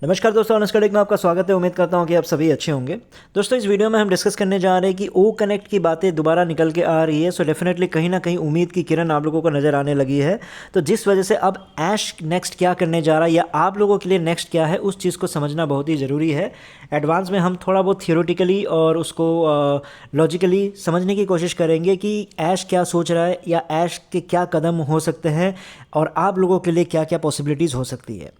नमस्कार दोस्तों, ऑनेस्ट में आपका स्वागत है। उम्मीद करता हूं कि आप सभी अच्छे होंगे। दोस्तों, इस वीडियो में हम डिस्कस करने जा रहे हैं कि ओ कनेक्ट की बातें दोबारा निकल के आ रही है। सो डेफिनेटली कहीं ना कहीं उम्मीद की किरण आप लोगों को नज़र आने लगी है। तो जिस वजह से अब ऐश नेक्स्ट क्या करने जा रहा है या आप लोगों के लिए नेक्स्ट क्या है, उस चीज़ को समझना बहुत ही ज़रूरी है। एडवांस में हम थोड़ा बहुत थियोरेटिकली और उसको लॉजिकली समझने की कोशिश करेंगे कि ऐश क्या सोच रहा है या ऐश के क्या कदम हो सकते हैं और आप लोगों के लिए क्या क्या पॉसिबिलिटीज़ हो सकती है।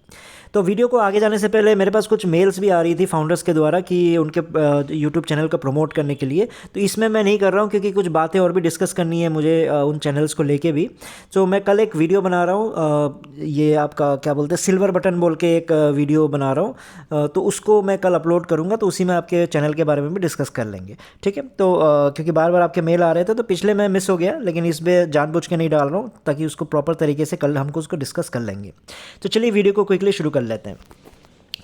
तो वीडियो को आगे जाने से पहले मेरे पास कुछ मेल्स भी आ रही थी फाउंडर्स के द्वारा कि उनके यूट्यूब चैनल को प्रमोट करने के लिए। तो इसमें मैं नहीं कर रहा हूँ क्योंकि कुछ बातें और भी डिस्कस करनी है मुझे उन चैनल्स को लेके भी। तो मैं कल एक वीडियो बना रहा हूँ, ये आपका क्या बोलते हैं सिल्वर बटन बोल के एक वीडियो बना रहा हूँ। तो उसको मैं कल अपलोड करूँगा, तो उसी में आपके चैनल के बारे में भी डिस्कस कर लेंगे। ठीक है। तो क्योंकि बार बार आपके मेल आ रहे थे तो पिछले में मिस हो गया, लेकिन इस पर जानबूझ के नहीं डाल रहा हूँ ताकि उसको प्रॉपर तरीके से कल हमको उसको डिस्कस कर लेंगे। तो चलिए वीडियो को क्विकली शुरू कर लेते हैं।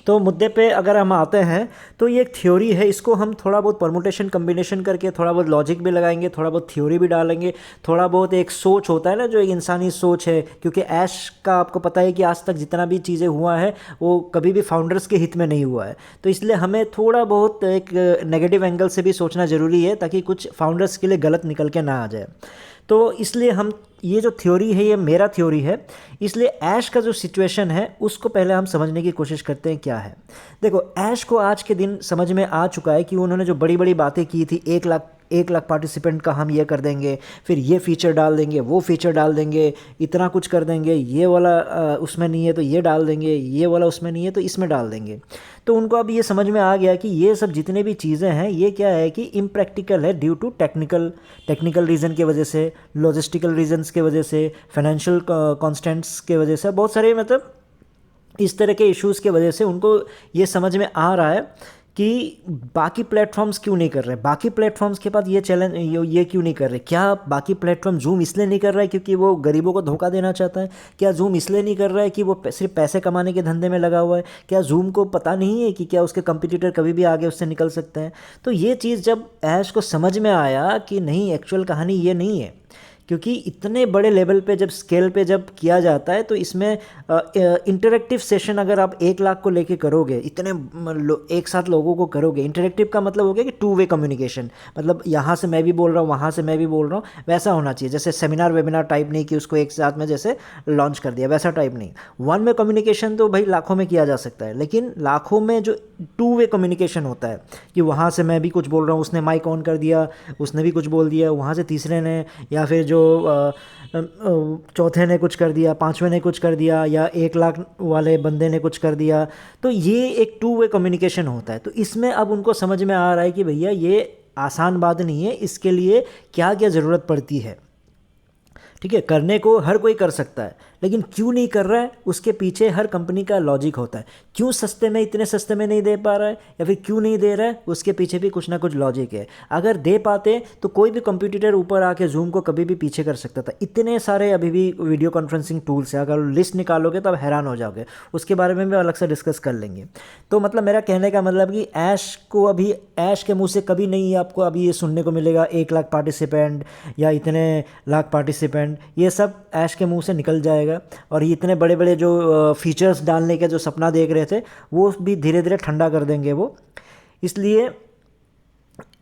तो मुद्दे पे अगर हम आते हैं तो ये एक थ्योरी है, इसको हम थोड़ा बहुत परमुटेशन कम्बिनेशन करके थोड़ा बहुत लॉजिक भी लगाएंगे, थोड़ा बहुत थ्योरी भी डालेंगे, थोड़ा बहुत एक सोच होता है ना, जो एक इंसानी सोच है। क्योंकि ऐश का आपको पता है कि आज तक जितना भी चीज़ें हुआ है वो कभी भी फाउंडर्स के हित में नहीं हुआ है। तो इसलिए हमें थोड़ा बहुत एक नेगेटिव एंगल से भी सोचना ज़रूरी है ताकि कुछ फाउंडर्स के लिए गलत निकल के ना आ जाए। तो इसलिए हम ये जो थ्योरी है ये मेरा थ्योरी है, इसलिए ऐश का जो सिचुएशन है उसको पहले हम समझने की कोशिश करते हैं क्या है। देखो, ऐश को आज के दिन समझ में आ चुका है कि उन्होंने जो बड़ी बड़ी बातें की थी, 1 लाख पार्टिसिपेंट का हम ये कर देंगे, फिर ये फीचर डाल देंगे, वो फीचर डाल देंगे, इतना कुछ कर देंगे, ये वाला उसमें नहीं है तो ये डाल देंगे, ये वाला उसमें नहीं है तो इसमें डाल देंगे। तो उनको अब ये समझ में आ गया कि ये सब जितने भी चीज़ें हैं ये क्या है कि इम्प्रैक्टिकल है ड्यू टू टेक्निकल रीज़न की वजह से, लॉजिस्टिकल रीजन्स के वजह से, फाइनेंशियल कॉन्स्टेंट्स के वजह से, बहुत सारे मतलब इस तरह के इश्यूज़ के वजह से उनको ये समझ में आ रहा है कि बाकी प्लेटफॉर्म्स क्यों नहीं कर रहे, बाकी प्लेटफॉर्म्स के पास ये चैलेंज ये क्यों नहीं कर रहे। क्या बाकी प्लेटफॉर्म जूम इसलिए नहीं कर रहा है क्योंकि वो गरीबों को धोखा देना चाहता है? क्या जूम इसलिए नहीं कर रहा है कि वो सिर्फ पैसे कमाने के धंधे में लगा हुआ है? क्या जूम को पता नहीं है कि क्या उसके कंपटीटर कभी भी आगे उससे निकल सकते हैं? तो ये चीज़ जब ऐश को समझ में आया कि नहीं, एक्चुअल कहानी ये नहीं है, क्योंकि इतने बड़े लेवल पे जब स्केल पे जब किया जाता है तो इसमें इंटरेक्टिव सेशन अगर आप 1 लाख को लेके करोगे, इतने एक साथ लोगों को करोगे, इंटरेक्टिव का मतलब हो गया कि 2 वे कम्युनिकेशन, मतलब यहाँ से मैं भी बोल रहा हूँ, वहाँ से मैं भी बोल रहा हूँ, वैसा होना चाहिए। जैसे सेमिनार वेबिनार टाइप नहीं कि उसको एक साथ में जैसे लॉन्च कर दिया, वैसा टाइप नहीं। 1 वे कम्युनिकेशन तो भाई लाखों में किया जा सकता है, लेकिन लाखों में जो 2 वे कम्युनिकेशन होता है कि वहाँ से मैं भी कुछ बोल रहा हूँ, उसने माइक ऑन कर दिया, उसने भी कुछ बोल दिया, वहाँ से तीसरे ने या फिर जो चौथे ने कुछ कर दिया, पांचवें ने कुछ कर दिया, या 1 लाख वाले बंदे ने कुछ कर दिया। तो ये एक 2 वे कम्युनिकेशन होता है। तो इसमें अब उनको समझ में आ रहा है कि भैया ये आसान बात नहीं है, इसके लिए क्या क्या ज़रूरत पड़ती है। ठीक है, करने को हर कोई कर सकता है, लेकिन क्यों नहीं कर रहा है उसके पीछे हर कंपनी का लॉजिक होता है। क्यों सस्ते में, इतने सस्ते में नहीं दे पा रहा है या फिर क्यों नहीं दे रहा है, उसके पीछे भी कुछ ना कुछ लॉजिक है। अगर दे पाते तो कोई भी कंप्यूटर ऊपर आके जूम को कभी भी पीछे कर सकता था। इतने सारे अभी भी वीडियो कॉन्फ्रेंसिंग टूल्स है, अगर लिस्ट निकालोगे तो आप हैरान हो जाओगे। उसके बारे में भी अलग से डिस्कस कर लेंगे। तो मतलब मेरा कहने का मतलब कि ऐश को अभी, ऐश के मुंह से कभी नहीं आपको अभी ये सुनने को मिलेगा 1 लाख पार्टिसिपेंट या इतने लाख पार्टिसिपेंट, ये सब ऐश के मुंह से निकल जाएगा। और ये इतने बड़े बड़े जो फीचर्स डालने के जो सपना देख रहे थे वो भी धीरे धीरे ठंडा कर देंगे वो। इसलिए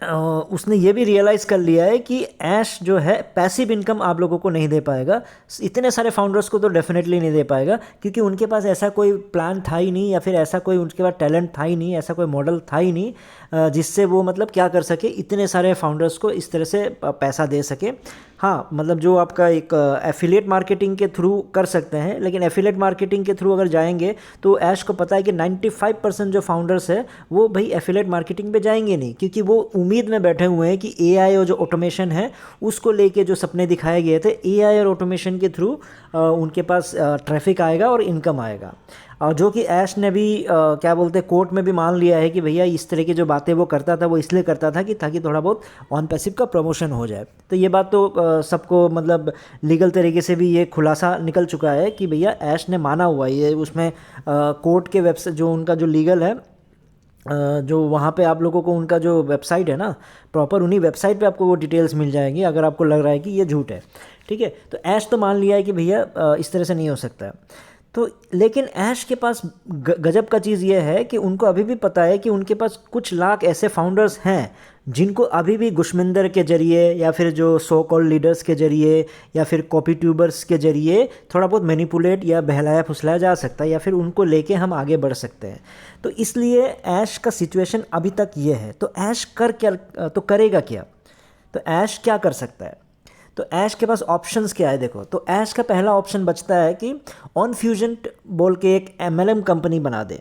उसने ये भी रियलाइज़ कर लिया है कि ऐश जो है पैसिव इनकम आप लोगों को नहीं दे पाएगा, इतने सारे फाउंडर्स को तो डेफिनेटली नहीं दे पाएगा, क्योंकि उनके पास ऐसा कोई प्लान था ही नहीं, या फिर ऐसा कोई उनके पास टैलेंट था ही नहीं, ऐसा कोई मॉडल था ही नहीं जिससे वो मतलब क्या कर सके, इतने सारे फाउंडर्स को इस तरह से पैसा दे सके। हाँ, मतलब जो आपका एक एफिलिएट मार्केटिंग के थ्रू कर सकते हैं, लेकिन एफिलिएट मार्केटिंग के थ्रू अगर जाएंगे तो ऐश को पता है कि 95% जो फाउंडर्स है वो भाई एफिलिएट मार्केटिंग पे जाएंगे नहीं, क्योंकि वो उम्मीद में बैठे हुए हैं कि एआई और जो ऑटोमेशन है उसको लेके जो सपने दिखाए गए थे, एआई और ऑटोमेशन के थ्रू उनके पास ट्रैफिक आएगा और इनकम आएगा। और जो कि ऐश ने भी क्या बोलते हैं कोर्ट में भी मान लिया है कि भैया इस तरह की जो बातें वो करता था वो इसलिए करता था कि ताकि थोड़ा बहुत ऑन पैसिव का प्रमोशन हो जाए। तो ये बात तो सबको मतलब लीगल तरीके से भी ये खुलासा निकल चुका है कि भैया ऐश ने माना हुआ है ये। उसमें कोर्ट के वेबसाइट जो उनका जो लीगल है, जो वहाँ पे आप लोगों को उनका जो वेबसाइट है ना, प्रॉपर उन्हीं वेबसाइट पे आपको वो डिटेल्स मिल जाएंगी अगर आपको लग रहा है कि ये झूठ है। ठीक है, तो ऐश तो मान लिया है कि भैया इस तरह से नहीं हो सकता है। तो लेकिन ऐश के पास गजब का चीज़ ये है कि उनको अभी भी पता है कि उनके पास कुछ लाख ऐसे फाउंडर्स हैं जिनको अभी भी गुशमिंदर के ज़रिए या फिर जो सो कॉल्ड लीडर्स के ज़रिए या फिर कॉपी ट्यूबर्स के ज़रिए थोड़ा बहुत मैनिपुलेट या बहलाया फुसलाया जा सकता है, या फिर उनको लेके हम आगे बढ़ सकते हैं। तो इसलिए ऐश का सिचुएशन अभी तक ये है। तो ऐश करेगा क्या? तो ऐश क्या कर सकता है? तो ऐश के पास ऑप्शंस क्या है देखो। तो ऐश का पहला ऑप्शन बचता है कि ऑन फ्यूजन बोल के एक एमएलएम कंपनी बना दे।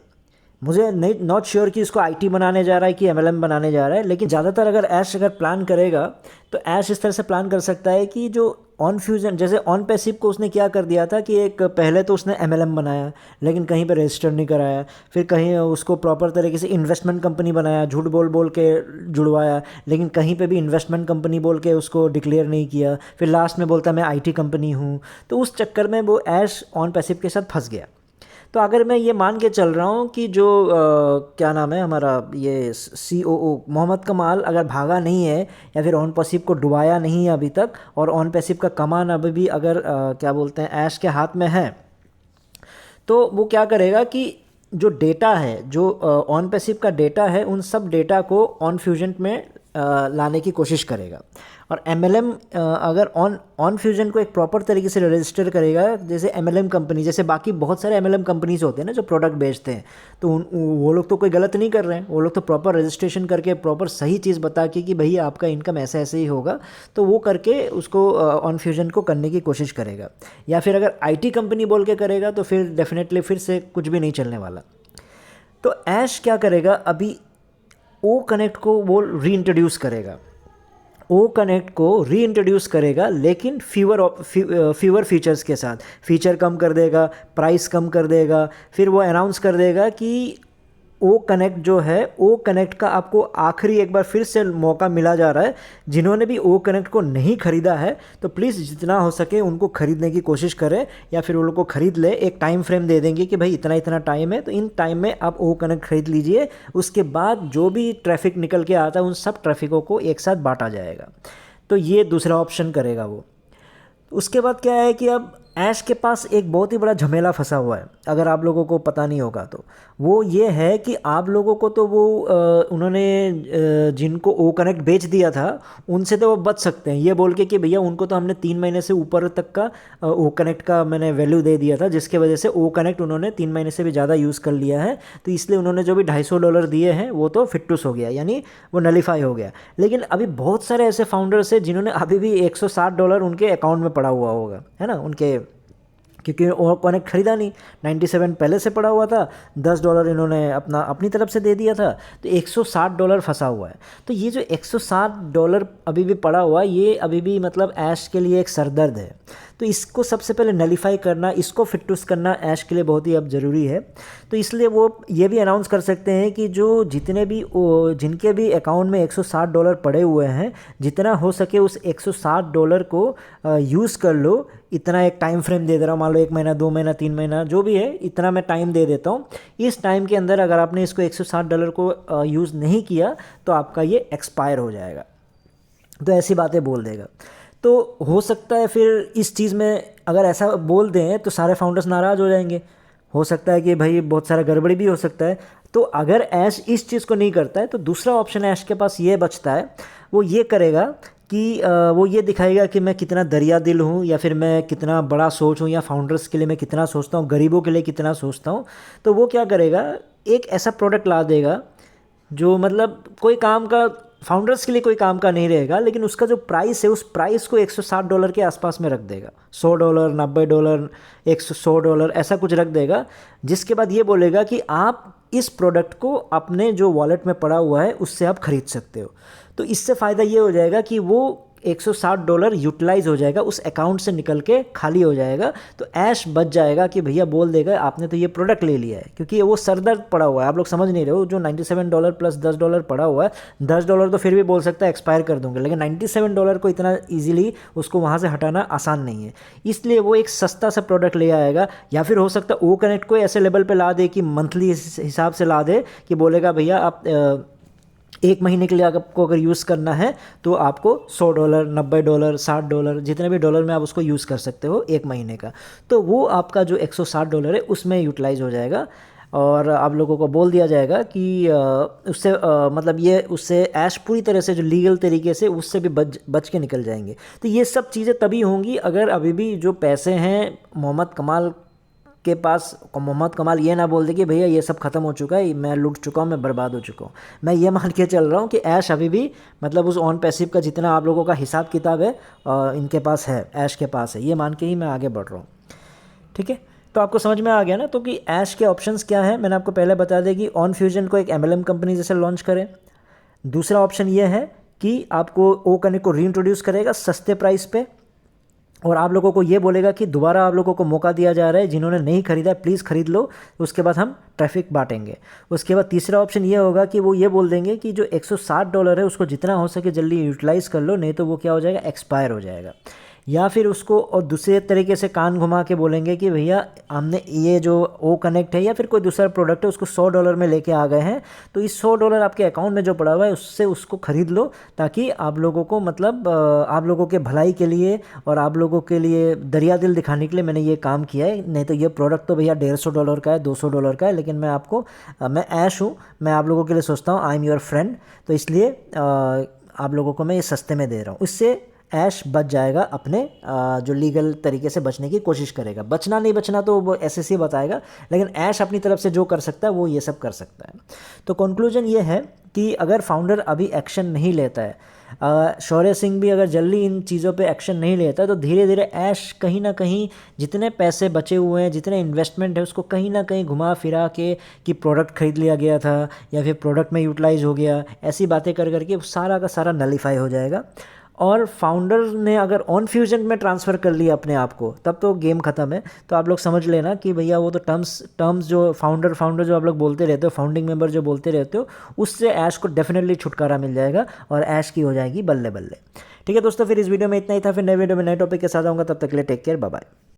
मुझे नहीं नॉट श्योर कि इसको आईटी बनाने जा रहा है कि एमएलएम बनाने जा रहा है, लेकिन ज़्यादातर अगर ऐश प्लान करेगा तो ऐश इस तरह से प्लान कर सकता है कि जो ऑन फ्यूजन, जैसे ऑन पैसिव को उसने क्या कर दिया था कि एक पहले तो उसने एमएलएम बनाया लेकिन कहीं पे रजिस्टर नहीं कराया, फिर कहीं उसको प्रॉपर तरीके से इन्वेस्टमेंट कंपनी बनाया, झूठ बोल बोल के जुड़वाया, लेकिन कहीं पे भी इन्वेस्टमेंट कंपनी बोल के उसको डिक्लेयर नहीं किया, फिर लास्ट में बोलता मैं आईटी कंपनी हूँ। तो उस चक्कर में वो ऐश ऑन पैसिव के साथ फंस गया। तो अगर मैं ये मान के चल रहा हूँ कि जो क्या नाम है हमारा ये COO मोहम्मद कमाल अगर भागा नहीं है या फिर ऑन पैसिव को डुबाया नहीं है अभी तक, और ऑन पैसिव का कमान अभी भी अगर क्या बोलते हैं ऐश के हाथ में है, तो वो क्या करेगा कि जो डेटा है, जो ऑन पैसिव का डेटा है, उन सब डेटा को ऑन फ्यूजन में लाने की कोशिश करेगा। और एमएलएम अगर ऑन फ्यूजन को एक प्रॉपर तरीके से रजिस्टर करेगा, जैसे एमएलएम कंपनी, जैसे बाकी बहुत सारे एमएलएम कंपनीज होते हैं ना जो प्रोडक्ट बेचते हैं, तो वो लोग तो कोई गलत नहीं कर रहे हैं, वो लोग तो प्रॉपर रजिस्ट्रेशन करके प्रॉपर सही चीज़ बता के कि भैया आपका इनकम ऐसे ऐसे ही होगा, तो वो करके उसको ऑन फ्यूजन को करने की कोशिश करेगा। या फिर अगर आईटी कंपनी बोल के करेगा तो फिर डेफिनेटली फिर से कुछ भी नहीं चलने वाला। तो ऐश क्या करेगा, अभी ओ कनेक्ट को वो रीइंट्रोड्यूस करेगा, ओ कनेक्ट को रीइंट्रोड्यूस करेगा, लेकिन फीवर फीचर्स के साथ। फीचर कम कर देगा, प्राइस कम कर देगा, फिर वो अनाउंस कर देगा कि ओ कनेक्ट जो है, ओ कनेक्ट का आपको आखिरी एक बार फिर से मौका मिला जा रहा है। जिन्होंने भी ओ कनेक्ट को नहीं ख़रीदा है तो प्लीज़ जितना हो सके उनको ख़रीदने की कोशिश करें, या फिर वो लोग को ख़रीद ले। एक टाइम फ्रेम दे देंगे कि भाई इतना इतना टाइम है, तो इन टाइम में आप ओ कनेक्ट ख़रीद लीजिए। उसके बाद जो भी ट्रैफिक निकल के आता है उन सब ट्रैफिकों को एक साथ बांटा जाएगा। तो ये दूसरा ऑप्शन करेगा वो। उसके बाद क्या है कि अब ऐश के पास एक बहुत ही बड़ा झमेला फंसा हुआ है, अगर आप लोगों को पता नहीं होगा तो। वो ये है कि आप लोगों को तो वो उन्होंने जिनको ओ कनेक्ट बेच दिया था उनसे तो वो बच सकते हैं, ये बोल के कि भैया उनको तो हमने 3 महीने से ऊपर तक का ओ कनेक्ट का मैंने वैल्यू दे दिया था, जिसके वजह से ओ कनेक्ट उन्होंने 3 महीने से भी ज़्यादा यूज़ कर लिया है, तो इसलिए उन्होंने जो भी $250 दिए हैं वो तो फिट्टूस हो गया, यानी वो नलीफाई हो गया। लेकिन अभी बहुत सारे ऐसे फाउंडर्स हैं जिन्होंने अभी भी $160 उनके अकाउंट में पड़ा हुआ होगा, है ना, उनके, क्योंकि ओ कनेक्ट ख़रीदा नहीं, 97 पहले से पड़ा हुआ था, $10 इन्होंने अपनी तरफ से दे दिया था, तो $160 फंसा हुआ है। तो ये जो $160 अभी भी पड़ा हुआ है, ये अभी भी मतलब ऐश के लिए एक सरदर्द है। तो इसको सबसे पहले नलीफाई करना, इसको फिट्टूस करना ऐश के लिए बहुत ही अब ज़रूरी है। तो इसलिए वो ये भी अनाउंस कर सकते हैं कि जो जितने भी जिनके भी अकाउंट में $160 पड़े हुए हैं, जितना हो सके उस $160 को यूज़ कर लो। इतना एक टाइम फ्रेम दे दे रहा हूँ, मान लो 1 महीना, 2 महीना, 3 महीना, जो भी है, इतना मैं टाइम दे देता हूँ। इस टाइम के अंदर अगर आपने इसको $160 को यूज़ नहीं किया तो आपका ये एक्सपायर हो जाएगा। तो ऐसी बातें बोल देगा। तो हो सकता है फिर इस चीज़ में अगर ऐसा बोल दें तो सारे फाउंडर्स नाराज़ हो जाएंगे, हो सकता है कि भाई बहुत सारा गड़बड़ी भी हो सकता है। तो अगर ऐश इस चीज़ को नहीं करता है तो दूसरा ऑप्शन ऐश के पास ये बचता है, वो ये करेगा कि वो ये दिखाएगा कि मैं कितना दरिया दिल हूँ, या फिर मैं कितना बड़ा सोच हूँ, या फाउंडर्स के लिए मैं कितना सोचता हूँ, गरीबों के लिए कितना सोचता हूँ। तो वो क्या करेगा, एक ऐसा प्रोडक्ट ला देगा जो मतलब कोई काम का, फाउंडर्स के लिए कोई काम का नहीं रहेगा, लेकिन उसका जो प्राइस है उस प्राइस को $160 के आसपास में रख देगा, $100, $90, $100 ऐसा कुछ रख देगा। जिसके बाद ये बोलेगा कि आप इस प्रोडक्ट को अपने जो वॉलेट में पड़ा हुआ है उससे आप ख़रीद सकते हो। तो इससे फ़ायदा ये हो जाएगा कि वो $160 यूटिलाइज हो जाएगा, उस अकाउंट से निकल के खाली हो जाएगा। तो ऐश बच जाएगा कि भैया बोल देगा आपने तो ये प्रोडक्ट ले लिया है, क्योंकि वो सरदर्द पड़ा हुआ है। आप लोग समझ नहीं रहे हो, जो $97 प्लस $10 पड़ा हुआ है, $10 तो फिर भी बोल सकता है एक्सपायर कर दूंगा, लेकिन $97 को इतना ईजिली उसको वहाँ से हटाना आसान नहीं है। इसलिए वो एक सस्ता सा प्रोडक्ट ले आएगा, या फिर हो सकता है ओ कनेक्ट को ऐसे लेवल पर ला दे कि मंथली हिसाब से ला दे कि बोलेगा भैया आप 1 महीने के लिए आपको अगर यूज़ करना है तो आपको $100, $90, $60 जितने भी डॉलर में आप उसको यूज़ कर सकते हो 1 महीने का। तो वो आपका जो $160 है उसमें यूटिलाइज़ हो जाएगा और आप लोगों को बोल दिया जाएगा कि उससे मतलब ये उससे ऐश पूरी तरह से जो लीगल तरीके से उससे भी बच के निकल जाएंगे। तो ये सब चीज़ें तभी होंगी अगर अभी भी जो पैसे हैं मोहम्मद कमाल के पास, मोहम्मद कमाल ये ना बोल दे कि भैया ये सब ख़त्म हो चुका है, मैं लूट चुका हूँ, मैं बर्बाद हो चुका हूँ। मैं ये मान के चल रहा हूँ कि ऐश अभी भी मतलब उस ऑन पैसिव का जितना आप लोगों का हिसाब किताब है इनके पास है, ऐश के पास है, ये मान के ही मैं आगे बढ़ रहा हूँ। ठीक है, तो आपको समझ में आ गया ना। तो कि ऐश के ऑप्शंस क्या है, मैंने आपको पहले बता दिया कि ऑन फ्यूजन को एक MLM कंपनी जैसे लॉन्च करें। दूसरा ऑप्शन ये है कि आपको ओ कनेक्ट को रीइंट्रोड्यूस करेगा सस्ते प्राइस पे और आप लोगों को ये बोलेगा कि दोबारा आप लोगों को मौका दिया जा रहा है, जिन्होंने नहीं खरीदा है प्लीज़ खरीद लो, उसके बाद हम ट्रैफिक बांटेंगे। उसके बाद तीसरा ऑप्शन ये होगा कि वो ये बोल देंगे कि जो $160 है उसको जितना हो सके जल्दी यूटिलाइज़ कर लो, नहीं तो वो क्या हो जाएगा, एक्सपायर हो जाएगा। या फिर उसको और दूसरे तरीके से कान घुमा के बोलेंगे कि भैया हमने ये जो ओ कनेक्ट है या फिर कोई दूसरा प्रोडक्ट है उसको $100 में लेके आ गए हैं, तो इस $100 आपके अकाउंट में जो पड़ा हुआ है उससे उसको ख़रीद लो, ताकि आप लोगों को मतलब आप लोगों के भलाई के लिए और आप लोगों के लिए दरिया दिल दिखाने के लिए मैंने ये काम किया है। नहीं तो ये प्रोडक्ट तो भैया $150 का है, $200 का है, लेकिन मैं आपको मैं ऐश हूँ, मैं आप लोगों के लिए सोचता हूँ आई एम योर फ्रेंड, तो इसलिए आप लोगों को मैं ये सस्ते में दे रहा हूँ। इससे ऐश बच जाएगा, अपने जो लीगल तरीके से बचने की कोशिश करेगा। बचना नहीं बचना तो वो SEC बताएगा, लेकिन ऐश अपनी तरफ से जो कर सकता है वो ये सब कर सकता है। तो कंक्लूजन ये है कि अगर फाउंडर अभी एक्शन नहीं लेता है, शौर्य सिंह भी अगर जल्दी इन चीज़ों पे एक्शन नहीं लेता है, तो धीरे धीरे ऐश कहीं ना कहीं जितने पैसे बचे हुए हैं, जितने इन्वेस्टमेंट है, उसको कहीं ना कहीं घुमा फिरा के कि प्रोडक्ट खरीद लिया गया था या फिर प्रोडक्ट में यूटिलाइज हो गया, ऐसी बातें कर करके सारा का सारा नलीफाई हो जाएगा। और फाउंडर ने अगर ऑन फ्यूजन में ट्रांसफ़र कर लिया अपने आप को, तब तो गेम ख़त्म है। तो आप लोग समझ लेना कि भैया वो तो टर्म्स जो फाउंडर जो आप लोग बोलते रहते हो, फाउंडिंग मेंबर जो बोलते रहते हो, उससे ऐश को डेफिनेटली छुटकारा मिल जाएगा और ऐश की हो जाएगी बल्ले बल्ले। ठीक है दोस्तों, फिर इस वीडियो में इतना ही था। फिर नए वीडियो में नए टॉपिक के साथ आऊँगा, तब तक के लिए टेक केयर, बाय बाय।